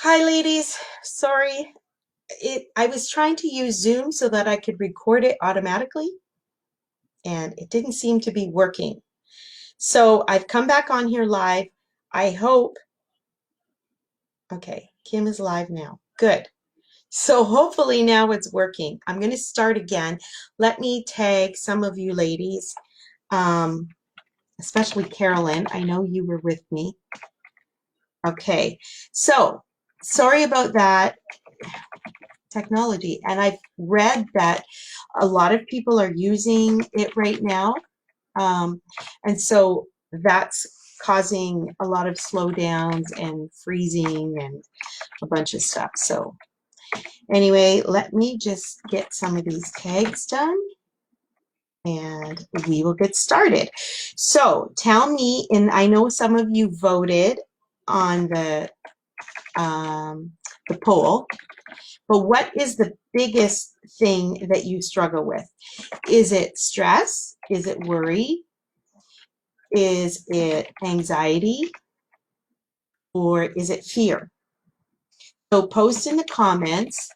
Hi, ladies. Sorry. I was trying to use Zoom so that I could record it automatically, and it didn't seem to be working. So I've come back on here live. I hope. Okay, Kim is live now. Good. So hopefully now it's working. I'm going to start again. Let me tag some of you ladies, um, especially Carolyn. I know you were with me. Okay, so sorry about that. Technology. And I've read that a lot of people are using it right now. And so that's causing a lot of slowdowns and freezing and a bunch of stuff. So anyway, let me just get some of these tags done and we will get started. So tell me, and I know some of you voted on the poll. But what is the biggest thing that you struggle with? Is it stress? Is it worry? Is it anxiety? Or is it fear? So post in the comments,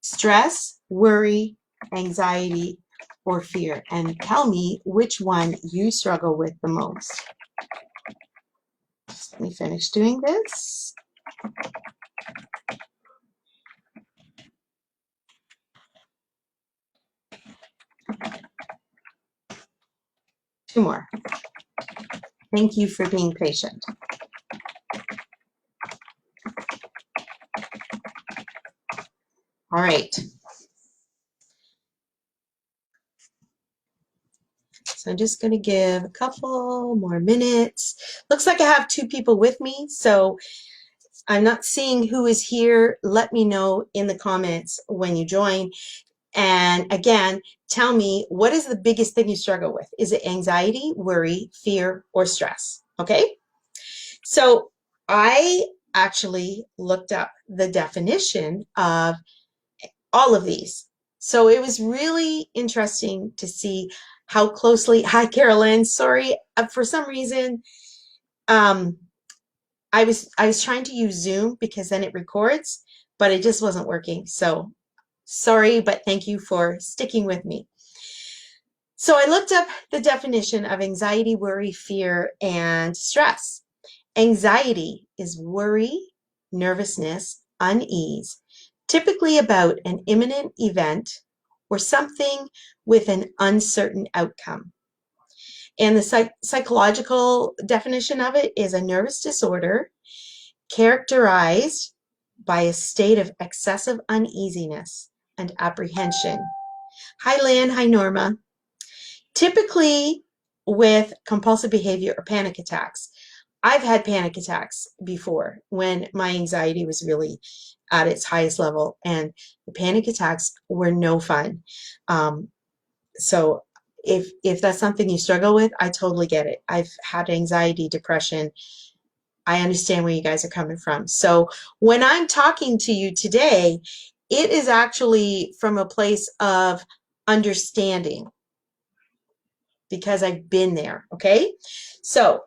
stress, worry, anxiety, or fear, and tell me which one you struggle with the most. Just let me finish doing this. Two more. Thank you for being patient. All right. So I'm just going to give a couple more minutes. Looks like I have two people with me, so I'm not seeing who is here. Let me know in the comments when you join. And again, tell me, what is the biggest thing you struggle with? Is it anxiety, worry, fear, or stress? Okay. So I actually looked up the definition of all of these. So it was really interesting to see how closely, hi Carolyn, sorry, for some reason, um, I was trying to use Zoom because then it records, but it just wasn't working. So sorry, but thank you for sticking with me. So I looked up the definition of anxiety, worry, fear, and stress. Anxiety is worry, nervousness, unease, typically about an imminent event or something with an uncertain outcome. And the psychological definition of it is a nervous disorder characterized by a state of excessive uneasiness and apprehension. Hi, Lan. Hi, Norma. Typically with compulsive behavior or panic attacks. I've had panic attacks before when my anxiety was really at its highest level, and the panic attacks were no fun. So if that's something you struggle with, I totally get it. I've had anxiety, depression. I understand where you guys are coming from. So when I'm talking to you today, it is actually from a place of understanding because I've been there, okay? So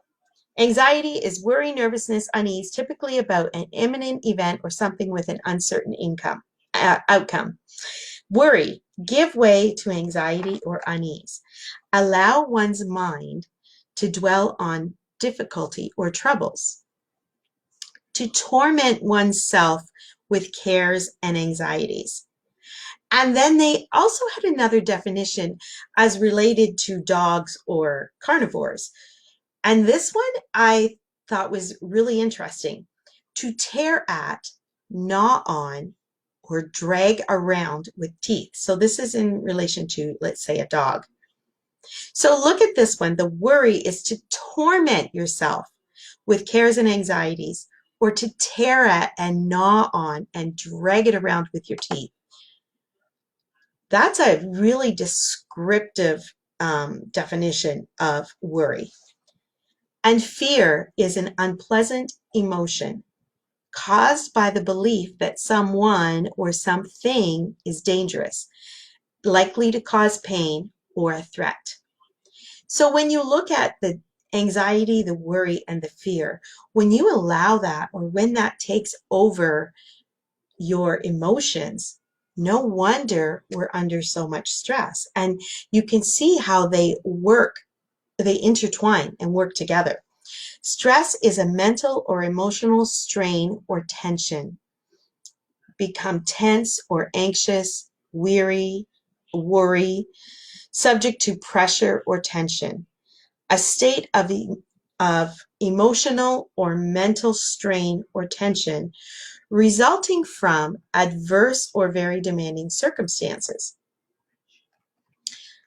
anxiety is worry, nervousness, unease, typically about an imminent event or something with an uncertain outcome. Worry, give way to anxiety or unease. Allow one's mind to dwell on difficulty or troubles. To torment oneself with cares and anxieties. And then they also had another definition as related to dogs or carnivores. And this one I thought was really interesting. To tear at, gnaw on, or drag around with teeth. So this is in relation to, let's say, a dog. So look at this one. The worry is to torment yourself with cares and anxieties, or to tear at and gnaw on and drag it around with your teeth. That's a really descriptive definition of worry. And fear is an unpleasant emotion caused by the belief that someone or something is dangerous, likely to cause pain or a threat. So when you look at the anxiety, the worry, and the fear, when you allow that, or when that takes over your emotions, no wonder we're under so much stress. And you can see how they intertwine and work together. Stress is a mental or emotional strain or tension. Become tense or anxious, weary, worry, subject to pressure or tension. A state of emotional or mental strain or tension resulting from adverse or very demanding circumstances.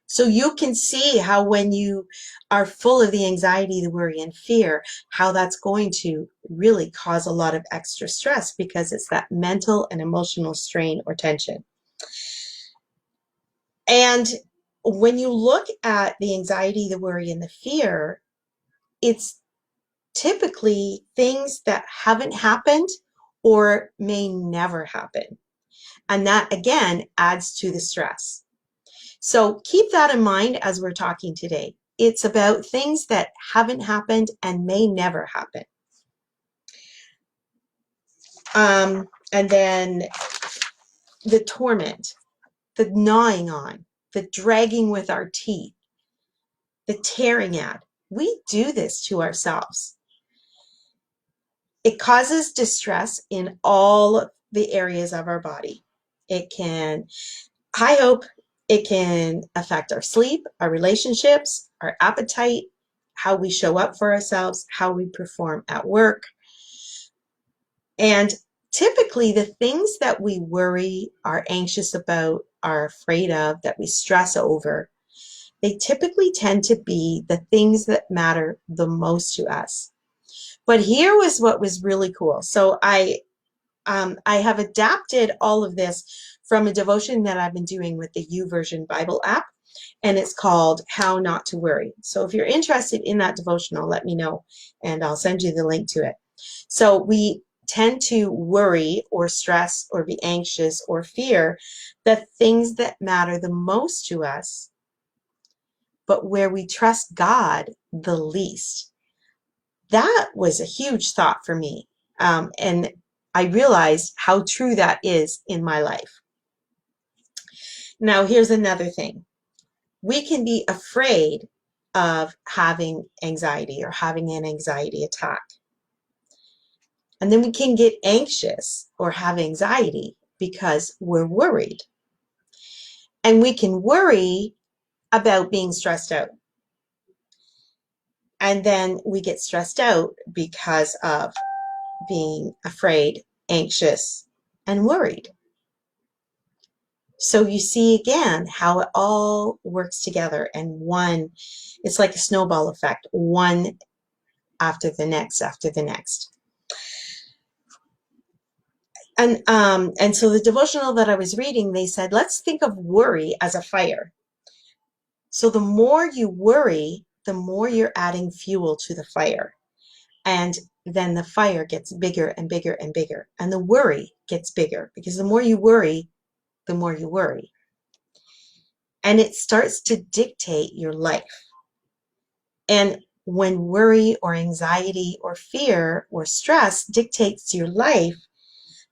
So you can see how when you are full of the anxiety, the worry, and fear, how that's going to really cause a lot of extra stress because it's that mental and emotional strain or tension. And when you look at the anxiety, the worry, and the fear, it's typically things that haven't happened or may never happen. And that, again, adds to the stress. So keep that in mind as we're talking today. It's about things that haven't happened and may never happen. And then the torment, the gnawing on, the dragging with our teeth, the tearing at. We do this to ourselves. It causes distress in all the areas of our body. It can, I hope, it can affect our sleep, our relationships, our appetite, how we show up for ourselves, how we perform at work. And typically the things that we worry, are anxious about, are afraid of, that we stress over, they typically tend to be the things that matter the most to us. But here was what was really cool. So I have adapted all of this from a devotion that I've been doing with the YouVersion Bible app, and it's called How Not to Worry. So if you're interested in that devotional, let me know, and I'll send you the link to it. So we tend to worry or stress or be anxious or fear the things that matter the most to us, but where we trust God the least. That was a huge thought for me. And I realized how true that is in my life. Now, here's another thing. We can be afraid of having anxiety or having an anxiety attack. And then we can get anxious or have anxiety because we're worried. And we can worry about being stressed out. And then we get stressed out because of being afraid, anxious, and worried. So you see again how it all works together, and it's like a snowball effect, one after the next after the next. And so the devotional that I was reading, they said, let's think of worry as a fire. So the more you worry, the more you're adding fuel to the fire. And then the fire gets bigger and bigger and bigger. And the worry gets bigger because the more you worry, the more you worry. And it starts to dictate your life. And when worry or anxiety or fear or stress dictates your life,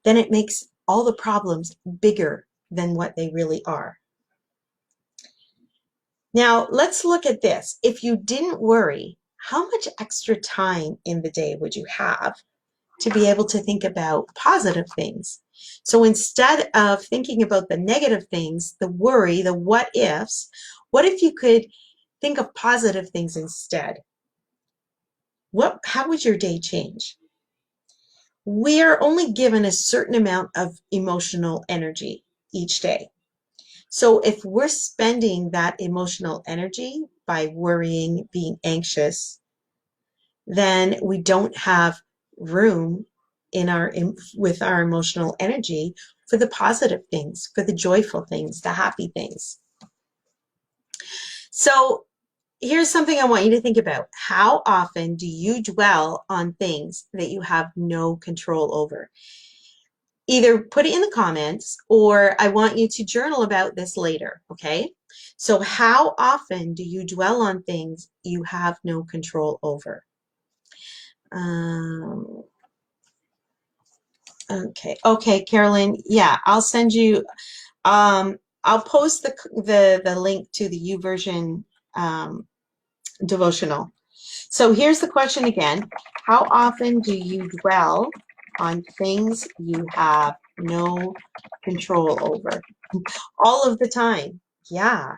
then it makes all the problems bigger than what they really are. Now, let's look at this. If you didn't worry, how much extra time in the day would you have to be able to think about positive things? So instead of thinking about the negative things, the worry, the what ifs, what if you could think of positive things instead? How would your day change? We are only given a certain amount of emotional energy each day. So if we're spending that emotional energy by worrying, being anxious, then we don't have room with our emotional energy for the positive things, for the joyful things, the happy things. So here's something I want you to think about. How often do you dwell on things that you have no control over? either put it in the comments or I want you to journal about this later, okay? So how often do you dwell on things you have no control over? Okay, Carolyn, yeah, I'll send you, I'll post the link to the YouVersion devotional. So here's the question again. How often do you dwell on things you have no control over? All of the time. Yeah.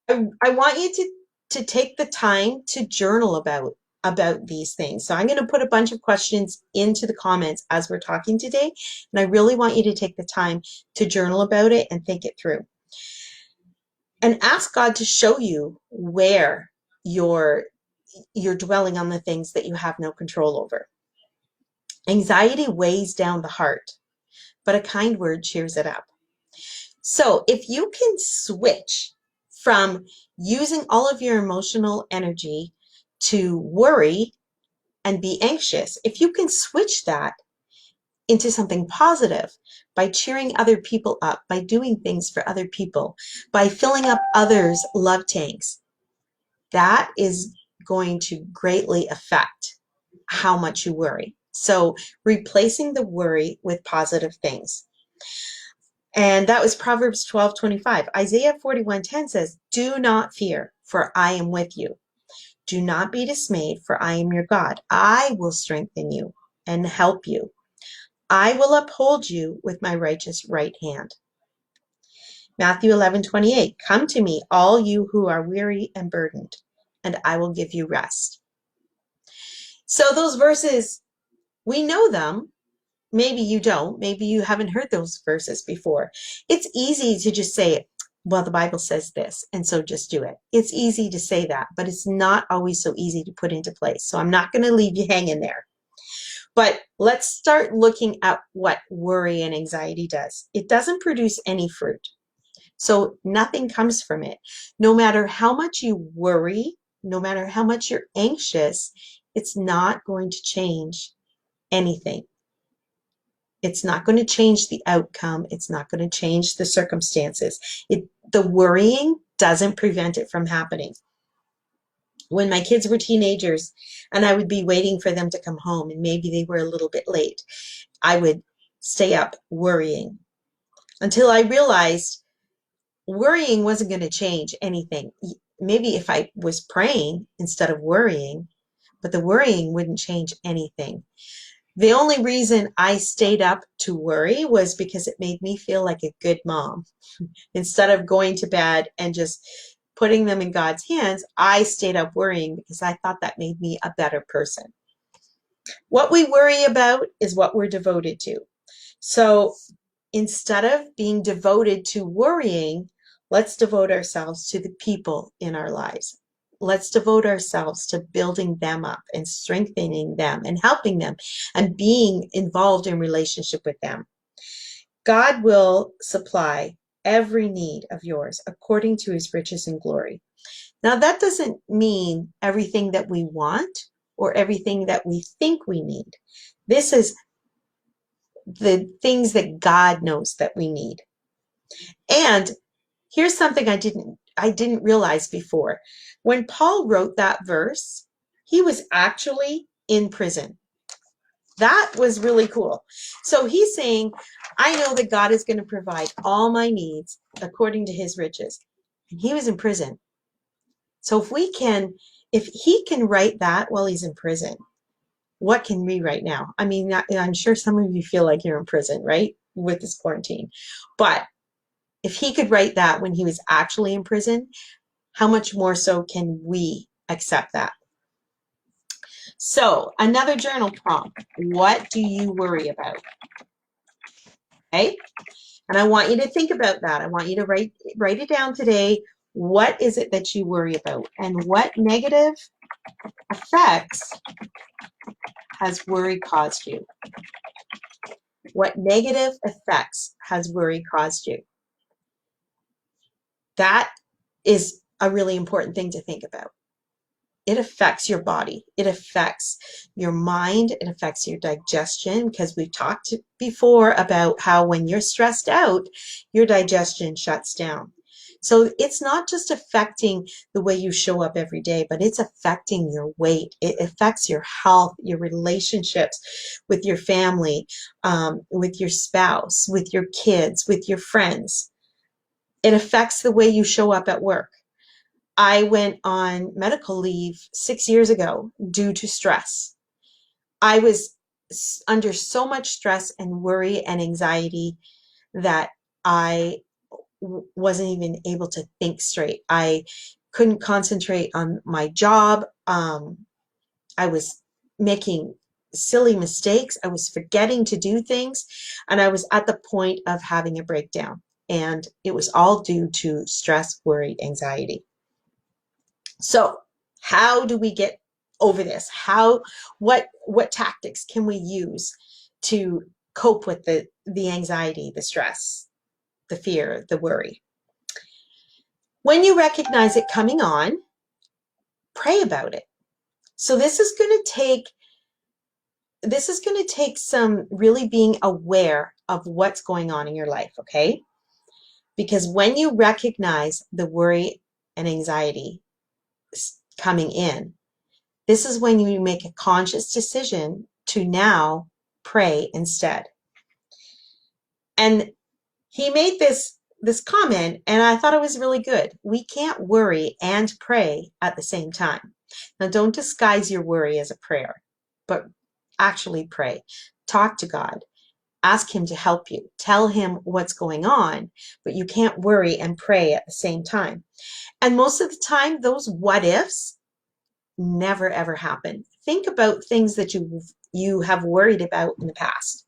I want you to take the time to journal about these things. So I'm going to put a bunch of questions into the comments as we're talking today, and I really want you to take the time to journal about it and think it through. And ask God to show you where you're dwelling on the things that you have no control over. Anxiety weighs down the heart, but a kind word cheers it up. So if you can switch from using all of your emotional energy to worry and be anxious, if you can switch that into something positive by cheering other people up, by doing things for other people, by filling up others' love tanks, that is going to greatly affect how much you worry. So replacing the worry with positive things. And that was Proverbs 12:25. Isaiah 41:10 says, "Do not fear, for I am with you. Do not be dismayed, for I am your God. I will strengthen you and help you. I will uphold you with my righteous right hand." Matthew 11:28. Come to me, all you who are weary and burdened, and I will give you rest. So those verses, we know them. Maybe you don't. Maybe you haven't heard those verses before. It's easy to just say, well, the Bible says this, and so just do it. It's easy to say that, but it's not always so easy to put into place. So I'm not going to leave you hanging there. But let's start looking at what worry and anxiety does. It doesn't produce any fruit. So nothing comes from it. No matter how much you worry, no matter how much you're anxious, it's not going to change anything. It's not going to change the outcome. It's not going to change the circumstances. The worrying doesn't prevent it from happening. When my kids were teenagers and I would be waiting for them to come home and maybe they were a little bit late, I would stay up worrying until I realized worrying wasn't going to change anything. Maybe if I was praying instead of worrying, but the worrying wouldn't change anything. The only reason I stayed up to worry was because it made me feel like a good mom. Instead of going to bed and just putting them in God's hands, I stayed up worrying because I thought that made me a better person. What we worry about is what we're devoted to. So instead of being devoted to worrying, let's devote ourselves to the people in our lives. Let's devote ourselves to building them up and strengthening them and helping them and being involved in relationship with them. God will supply every need of yours according to his riches and glory. Now, that doesn't mean everything that we want or everything that we think we need. This is the things that God knows that we need. And here's something I didn't realize before. When Paul wrote that verse, he was actually in prison. That was really cool. So he's saying, I know that God is going to provide all my needs according to his riches. And he was in prison. So if he can write that while he's in prison, what can we write now? I mean, I'm sure some of you feel like you're in prison, right? With this quarantine. But if he could write that when he was actually in prison, how much more so can we accept that? So another journal prompt. What do you worry about? Okay. And I want you to think about that. I want you to write it down today. What is it that you worry about? And what negative effects has worry caused you? What negative effects has worry caused you? That is a really important thing to think about. it affects your body. It affects your mind. It affects your digestion, because we've talked before about how when you're stressed out, your digestion shuts down. So it's not just affecting the way you show up every day, but it's affecting your weight. It affects your health, your relationships with your family, with your spouse, with your kids, with your friends. It affects the way you show up at work. I went on medical leave 6 years ago due to stress. I was under so much stress and worry and anxiety that I wasn't even able to think straight. I couldn't concentrate on my job. I was making silly mistakes. I was forgetting to do things, and I was at the point of having a breakdown. And it was all due to stress, worry, anxiety. So how do we get over this? What tactics can we use to cope with the anxiety, the stress, the fear, the worry? When you recognize it coming on, pray about it. So this is going to take some really being aware of what's going on in your life, okay? Because when you recognize the worry and anxiety coming in, this is when you make a conscious decision to now pray instead. And he made this comment, and I thought it was really good. We can't worry and pray at the same time. Now, don't disguise your worry as a prayer, but actually pray. Talk to God. Ask him to help you. Tell him what's going on, but you can't worry and pray at the same time. And most of the time, those what ifs never ever happen. Think about things that you have worried about in the past.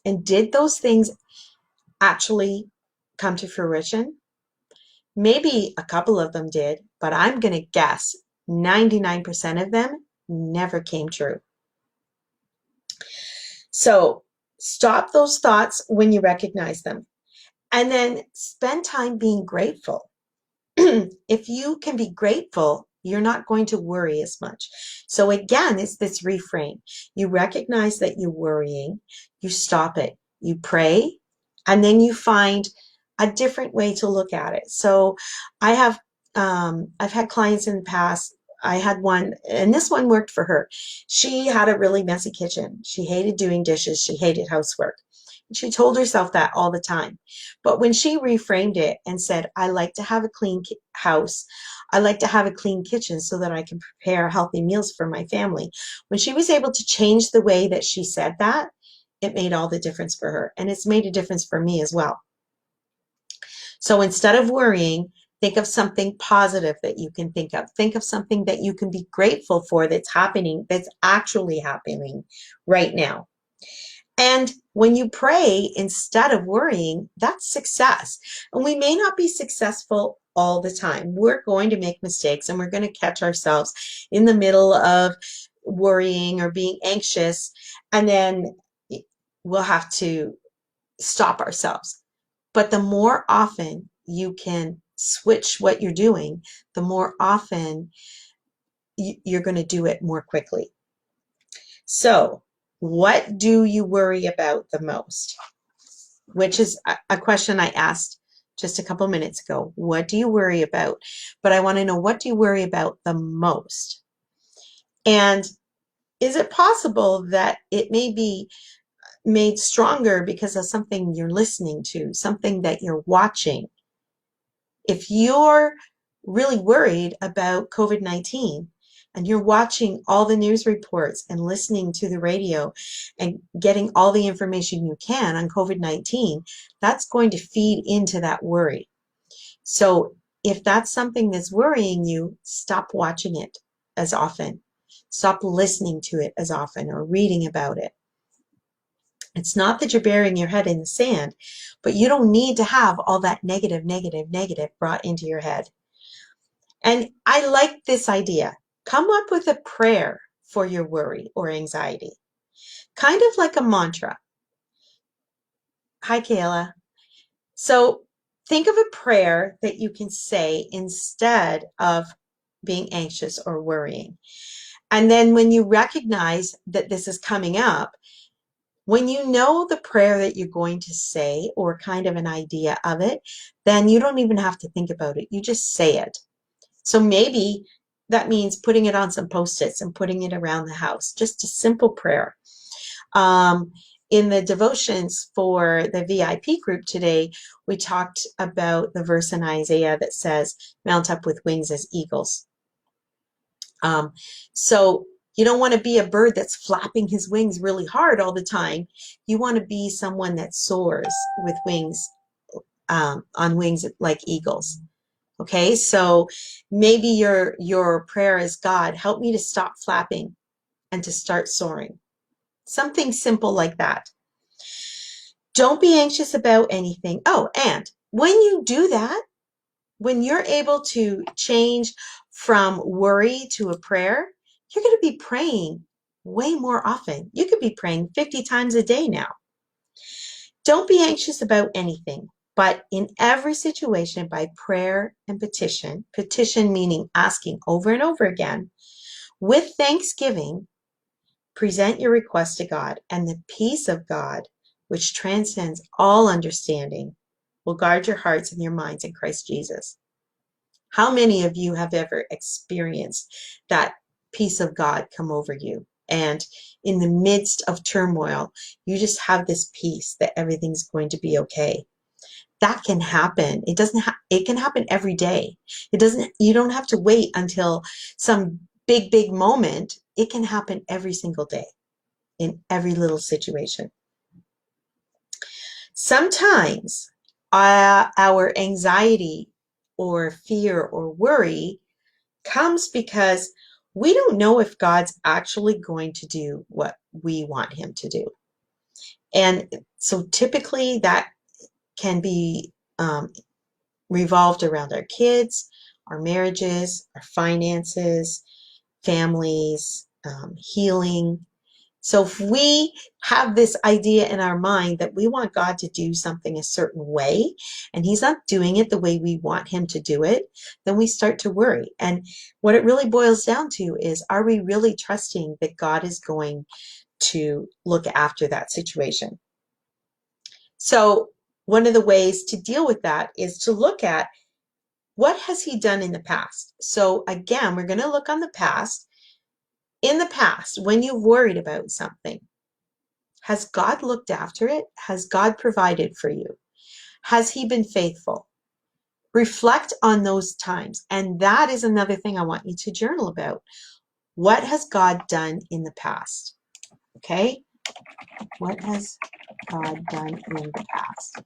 And did those things actually come to fruition? Maybe a couple of them did, but I'm going to guess 99% of them never came true. So stop those thoughts when you recognize them, and then spend time being grateful. If you can be grateful, you're not going to worry as much. So again, it's this reframe. You recognize that you're worrying, you stop it, you pray, and then you find a different way to look at it. So I've had clients in the past. I had one, and this one worked for her. She had a really messy kitchen. She hated doing dishes. She hated housework. She told herself that all the time. But when she reframed it and said, I like to have a clean house, I like to have a clean kitchen so that I can prepare healthy meals for my family. When she was able to change the way that she said that, it made all the difference for her. And it's made a difference for me as well. So instead of worrying, think of something positive that you can think of. Think of something that you can be grateful for that's happening, that's actually happening right now. And when you pray instead of worrying, that's success. And we may not be successful all the time. We're going to make mistakes, and we're going to catch ourselves in the middle of worrying or being anxious, and then we'll have to stop ourselves. But the more often you can switch what you're doing, the more often you're going to do it more quickly. So, what do you worry about the most? Which is a question I asked just a couple minutes ago. What do you worry about? But I want to know, what do you worry about the most? And is it possible that it may be made stronger because of something you're listening to, something that you're watching? If you're really worried about COVID-19, and you're watching all the news reports and listening to the radio and getting all the information you can on COVID-19, that's going to feed into that worry. So if that's something that's worrying you, stop watching it as often. Stop listening to it as often or reading about it. It's not that you're burying your head in the sand, but you don't need to have all that negative brought into your head. And I like this idea. Come up with a prayer for your worry or anxiety, kind of like a mantra. Hi, Kayla. So think of a prayer that you can say instead of being anxious or worrying. And then when you recognize that this is coming up, when you know the prayer that you're going to say or kind of an idea of it, then you don't even have to think about it. You just say it. So maybe that means putting it on some Post-its and putting it around the house. Just a simple prayer. In the devotions for the VIP group today, we talked about the verse in Isaiah that says, mount up with wings as eagles. So you don't want to be a bird that's flapping his wings really hard all the time. You want to be someone that soars with wings, on wings like eagles. Okay, so maybe your prayer is, God, help me to stop flapping and to start soaring. Something simple like that. Don't be anxious about anything. Oh, and when you do that, when you're able to change from worry to a prayer, you're going to be praying way more often. You could be praying 50 times a day now. Don't be anxious about anything, but in every situation by prayer and petition, petition meaning asking over and over again, with thanksgiving, present your request to God, and the peace of God, which transcends all understanding, will guard your hearts and your minds in Christ Jesus. How many of you have ever experienced that peace of God come over you? And in the midst of turmoil, you just have this peace that everything's going to be okay. That can happen. It can happen every day. You don't have to wait until some big moment. It can happen every single day in every little situation. Sometimes our anxiety or fear or worry comes because we don't know if God's actually going to do what we want him to do. And so typically that can be revolved around our kids, our marriages, our finances, families, healing. So if we have this idea in our mind that we want God to do something a certain way, and he's not doing it the way we want him to do it, then we start to worry. And what it really boils down to is, are we really trusting that God is going to look after that situation? So one of the ways to deal with that is to look at, what has he done in the past? So again, we're going to look on the past. In the past, when you've worried about something, has God looked after it? Has God provided for you? Has he been faithful? Reflect on those times. And that is another thing I want you to journal about. What has God done in the past? Okay? What has God done in the past?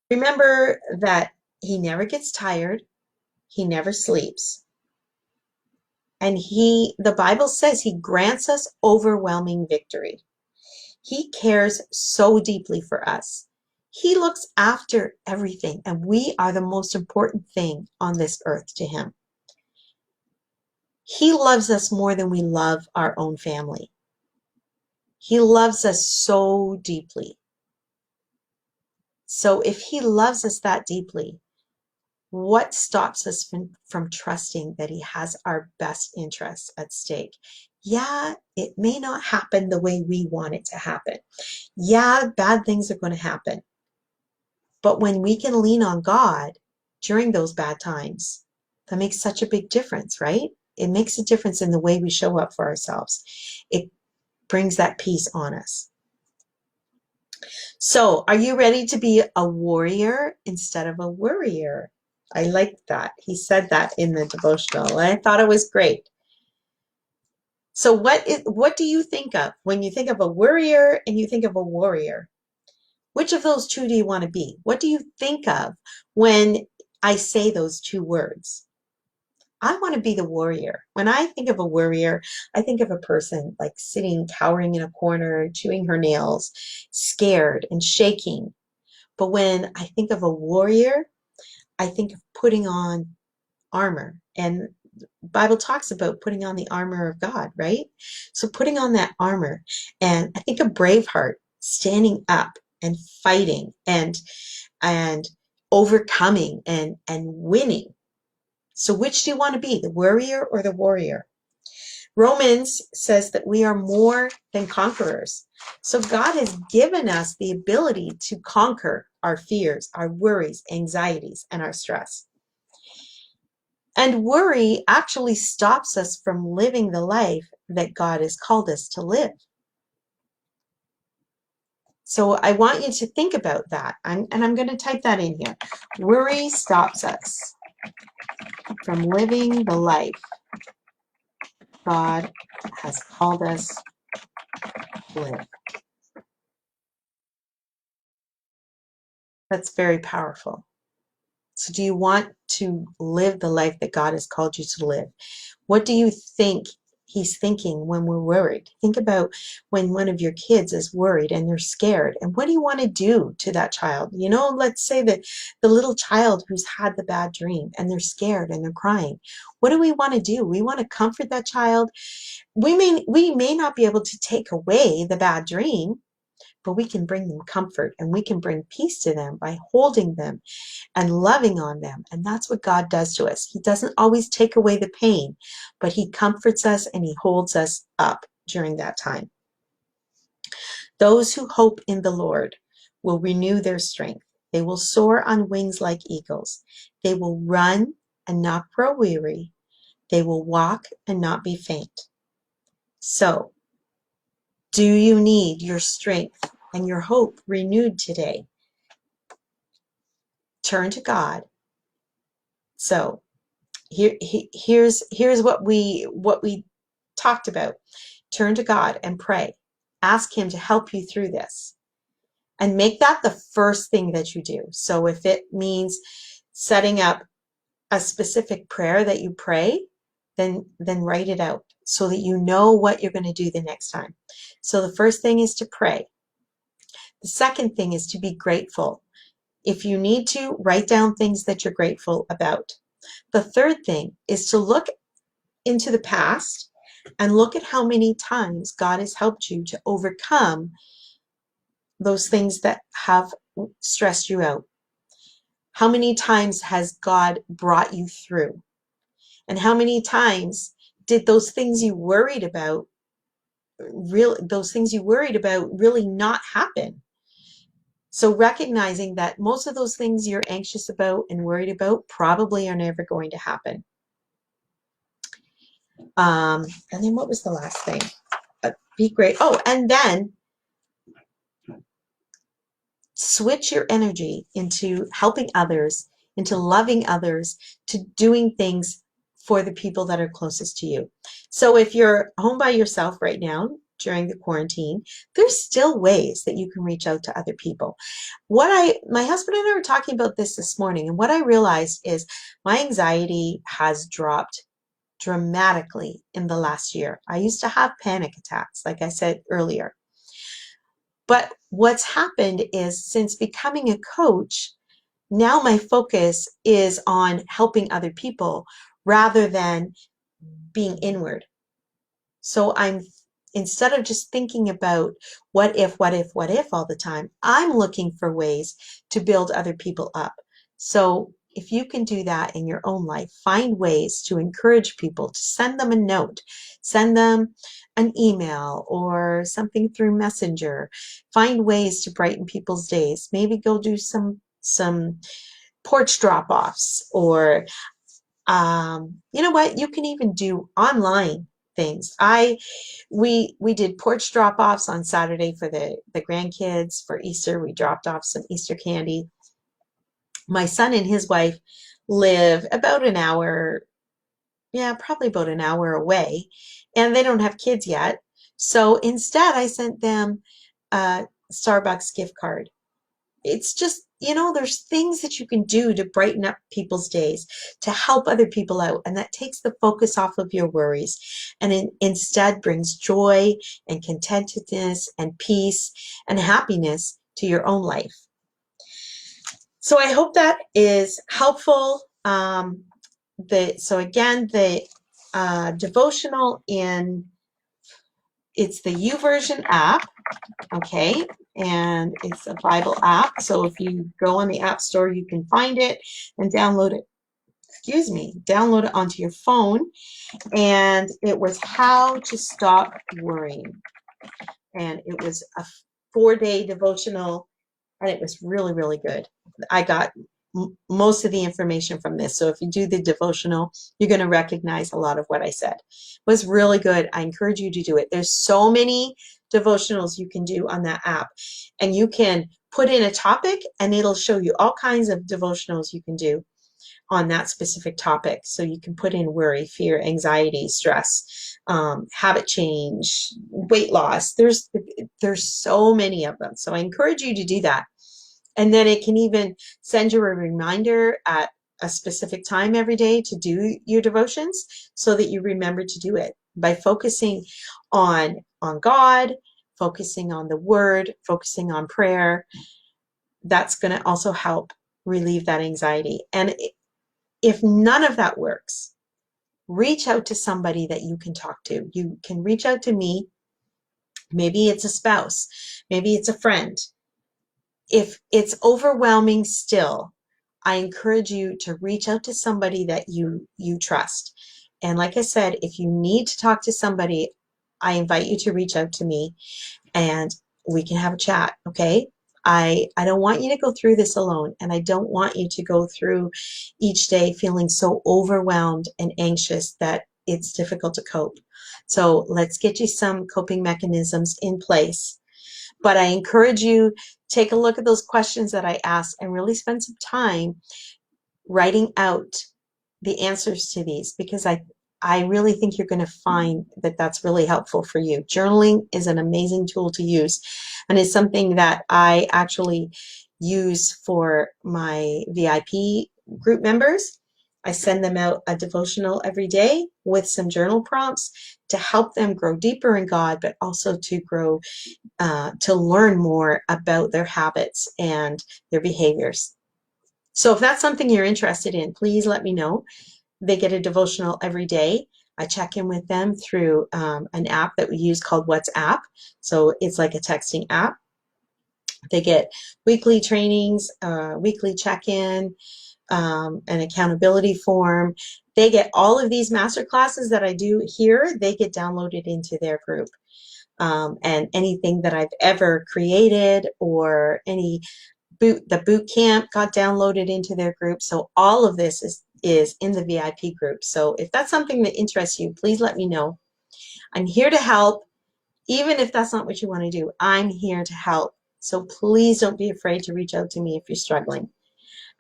Remember that he never gets tired. He never sleeps. And the Bible says he grants us overwhelming victory. He cares so deeply for us. He looks after everything, and we are the most important thing on this earth to him. He loves us more than we love our own family. He loves us so deeply. So if he loves us that deeply, what stops us from trusting that he has our best interests at stake? Yeah, it may not happen the way we want it to happen. Yeah, bad things are going to happen. But when we can lean on God during those bad times, that makes such a big difference, right? It makes a difference in the way we show up for ourselves. It brings that peace on us. So, are you ready to be a warrior instead of a worrier? I liked that. He said that in the devotional, and I thought it was great. So what do you think of when you think of a worrier and you think of a warrior? Which of those two do you want to be? What do you think of when I say those two words? I want to be the warrior. When I think of a warrior, I think of a person like sitting, cowering in a corner, chewing her nails, scared and shaking. But when I think of a warrior, I think of putting on armor. And the Bible talks about putting on the armor of God, right? So putting on that armor. And I think of Braveheart standing up and fighting and overcoming and winning. So which do you want to be, the worrier or the warrior? Romans says that we are more than conquerors. So God has given us the ability to conquer our fears, our worries, anxieties, and our stress. And worry actually stops us from living the life that God has called us to live. So I want you to think about that. And I'm going to type that in here. Worry stops us from living the life God has called us to live. That's very powerful. So do you want to live the life that God has called you to live? What do you think he's thinking when we're worried? Think about when one of your kids is worried and they're scared. And what do you want to do to that child? You know, let's say that the little child who's had the bad dream and they're scared and they're crying. What do we want to do? We want to comfort that child. We may not be able to take away the bad dream, but we can bring them comfort and we can bring peace to them by holding them and loving on them. And that's what God does to us. He doesn't always take away the pain, but he comforts us and he holds us up during that time. Those who hope in the Lord will renew their strength. They will soar on wings like eagles. They will run and not grow weary. They will walk and not be faint. So, do you need your strength and your hope renewed today? Turn to God. So, here's what we talked about. Turn to God and pray. Ask him to help you through this. And make that the first thing that you do. So if it means setting up a specific prayer that you pray, then write it out so that you know what you're going to do the next time. So the first thing is to pray. The second thing is to be grateful. If you need to, write down things that you're grateful about. The third thing is to look into the past and look at how many times God has helped you to overcome those things that have stressed you out. How many times has God brought you through? And how many times did those things you worried about really not happen? So recognizing that most of those things you're anxious about and worried about probably are never going to happen. And then what was the last thing? Be great. Oh, and then switch your energy into helping others, into loving others, to doing things for the people that are closest to you. So if you're home by yourself right now during the quarantine, there's still ways that you can reach out to other people. My husband and I were talking about this morning, and what I realized is my anxiety has dropped dramatically in the last year. I used to have panic attacks, like I said earlier. But what's happened is since becoming a coach, now my focus is on helping other people rather than being inward. So instead of just thinking about what if all the time, I'm looking for ways to build other people up. So if you can do that in your own life, find ways to encourage people, to send them a note, send them an email or something through Messenger. Find ways to brighten people's days. Maybe go do some porch drop-offs, or you know what, you can even do online things. We did porch drop-offs on Saturday for the grandkids for Easter. We dropped off some Easter candy. My son and his wife live about an hour, probably about an hour away, and they don't have kids yet. So instead, I sent them a Starbucks gift card. It's just, there's things that you can do to brighten up people's days, to help other people out, and that takes the focus off of your worries and instead brings joy and contentedness and peace and happiness to your own life. So I hope that is helpful. So again, the devotional it's the YouVersion app, okay, and it's a Bible app. So if you go on the App Store, you can find it and download it download it onto your phone. And it was How to Stop Worrying. And it was a 4-day devotional, and it was really, really good. I got most of the information from this. So if you do the devotional, you're going to recognize a lot of what I said. It was really good. I encourage you to do it. There's so many devotionals you can do on that app, and you can put in a topic and it'll show you all kinds of devotionals you can do on that specific topic. So you can put in worry, fear, anxiety, stress, habit change, weight loss. There's so many of them. So I encourage you to do that. And then it can even send you a reminder at a specific time every day to do your devotions so that you remember to do it by focusing on God, focusing on the word, focusing on prayer. That's going to also help relieve that anxiety. And if none of that works, reach out to somebody that you can talk to. You can reach out to me. Maybe it's a spouse. Maybe it's a friend. If it's overwhelming still, I encourage you to reach out to somebody that you trust. And like I said, if you need to talk to somebody, I invite you to reach out to me and we can have a chat, okay? I don't want you to go through this alone, and I don't want you to go through each day feeling so overwhelmed and anxious that it's difficult to cope. So let's get you some coping mechanisms in place. But I encourage you, take a look at those questions that I asked and really spend some time writing out the answers to these, because I really think you're going to find that that's really helpful for you. Journaling is an amazing tool to use, and it's something that I actually use for my VIP group members. I send them out a devotional every day with some journal prompts to help them grow deeper in God, but also to grow, to learn more about their habits and their behaviors. So if that's something you're interested in, please let me know. They get a devotional every day. I check in with them through an app that we use called WhatsApp. So it's like a texting app. They get weekly trainings, weekly check-in, an accountability form. They get all of these master classes that I do here, they get downloaded into their group. And anything that I've ever created or the boot camp got downloaded into their group. So all of this is in the VIP group. So if that's something that interests you, please let me know. I'm here to help. Even if that's not what you want to do, I'm here to help. So please don't be afraid to reach out to me if you're struggling.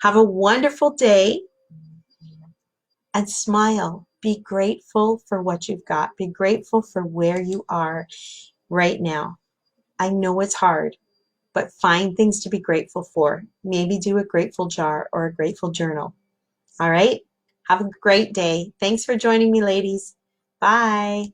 Have a wonderful day and smile. Be grateful for what you've got. Be grateful for where you are right now. I know it's hard, but find things to be grateful for. Maybe do a grateful jar or a grateful journal. All right? Have a great day. Thanks for joining me, ladies. Bye.